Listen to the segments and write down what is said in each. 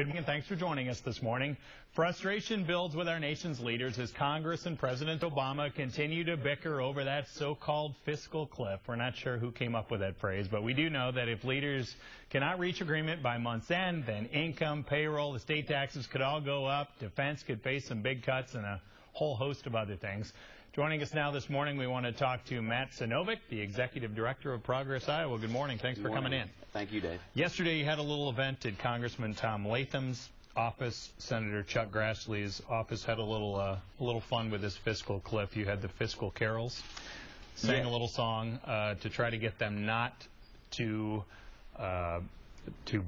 Good morning, and thanks for joining us this morning. Frustration builds with our nation's leaders as Congress and President Obama continue to bicker over that so-called fiscal cliff. We're not sure who came up with that phrase, but we do know that if leaders cannot reach agreement by month's end, then income, payroll, estate taxes could all go up, defense could face some big cuts, and a whole host of other things. Joining us now this morning, we want to talk to Matt Sinovic, the Executive Director of Progress Iowa. Good morning. Thanks for coming in. Thank you, Dave. Yesterday, you had a little event at Congressman Tom Latham's office. Senator Chuck Grassley's office had a little fun with this fiscal cliff. You had the fiscal carols, sang a little song to try to get them not to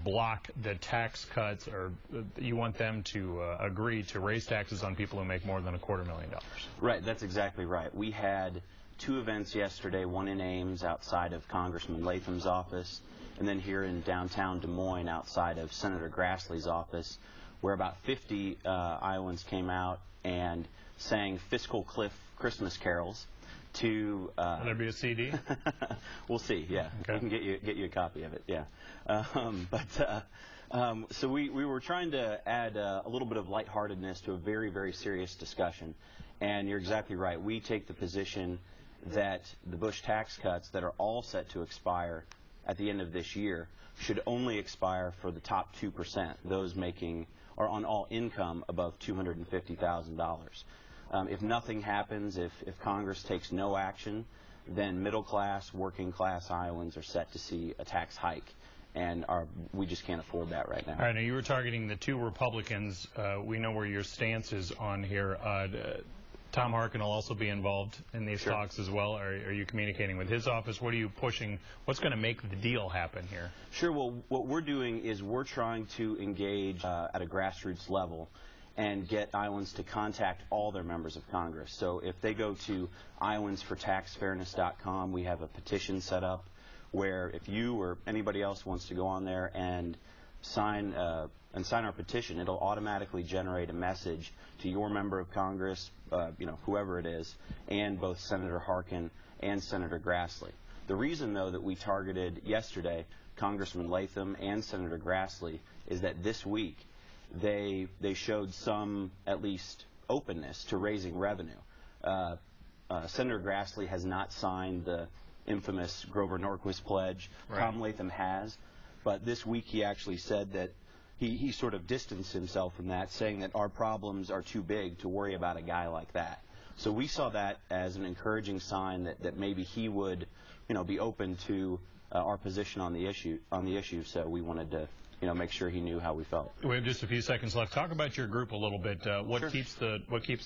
block the tax cuts, or you want them to agree to raise taxes on people who make more than $250,000. Right, that's exactly right. We had two events yesterday, one in Ames outside of Congressman Latham's office, and then here in downtown Des Moines outside of Senator Grassley's office, where about 50 Iowans came out and sang Fiscal Cliff Christmas carols to... Will there be a CD? We'll see, yeah. Okay. We can get you a copy of it, yeah. So we were trying to add a little bit of lightheartedness to a very, very serious discussion. And you're exactly right. We take the position that the Bush tax cuts that are all set to expire at the end of this year should only expire for the top 2%, those making or on all income above $250,000. If nothing happens, if Congress takes no action, then middle-class, working-class Iowans are set to see a tax hike, and we just can't afford that right now. All right, now you were targeting the two Republicans. We know where your stance is on here. Tom Harkin will also be involved in these talks as well. Are you communicating with his office? What are you pushing? What's going to make the deal happen here? Sure. Well, what we're doing is we're trying to engage at a grassroots level and get Iowans to contact all their members of Congress. So if they go to IowansForTaxFairness.com, we have a petition set up where if you or anybody else wants to go on there and sign our petition, it'll automatically generate a message to your member of Congress, whoever it is, and both Senator Harkin and Senator Grassley. The reason, though, that we targeted yesterday Congressman Latham and Senator Grassley is that this week they showed some, at least, openness to raising revenue. Senator Grassley has not signed the infamous Grover Norquist pledge. Right. Tom Latham has, but this week he actually said that he sort of distanced himself from that, saying that our problems are too big to worry about a guy like that. So we saw that as an encouraging sign that maybe he would, be open to our position on the issue. So we wanted to, make sure he knew how we felt. We have just a few seconds left. Talk about your group a little bit. What keeps the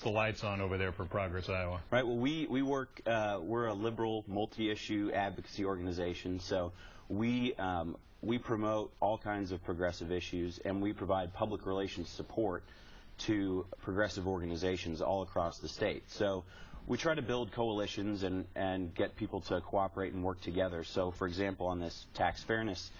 lights on over there for Progress Iowa? Right. Well, we work. We're a liberal, multi-issue advocacy organization. So we promote all kinds of progressive issues, and we provide public relations support to progressive organizations all across the state. So we try to build coalitions and get people to cooperate and work together. So, for example, on this tax fairness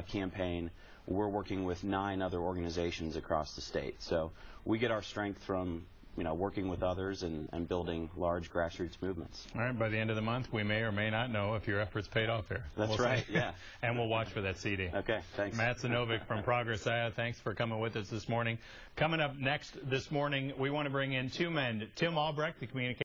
campaign, we're working with 9 other organizations across the state. So we get our strength from working with others and building large grassroots movements. All right, by the end of the month, we may or may not know if your efforts paid off here. That's right, yeah. And we'll watch for that CD. Okay, thanks. Matt Sinovic from Progress Iowa, thanks for coming with us this morning. Coming up next this morning, we want to bring in two men. Tim Albrecht, the communications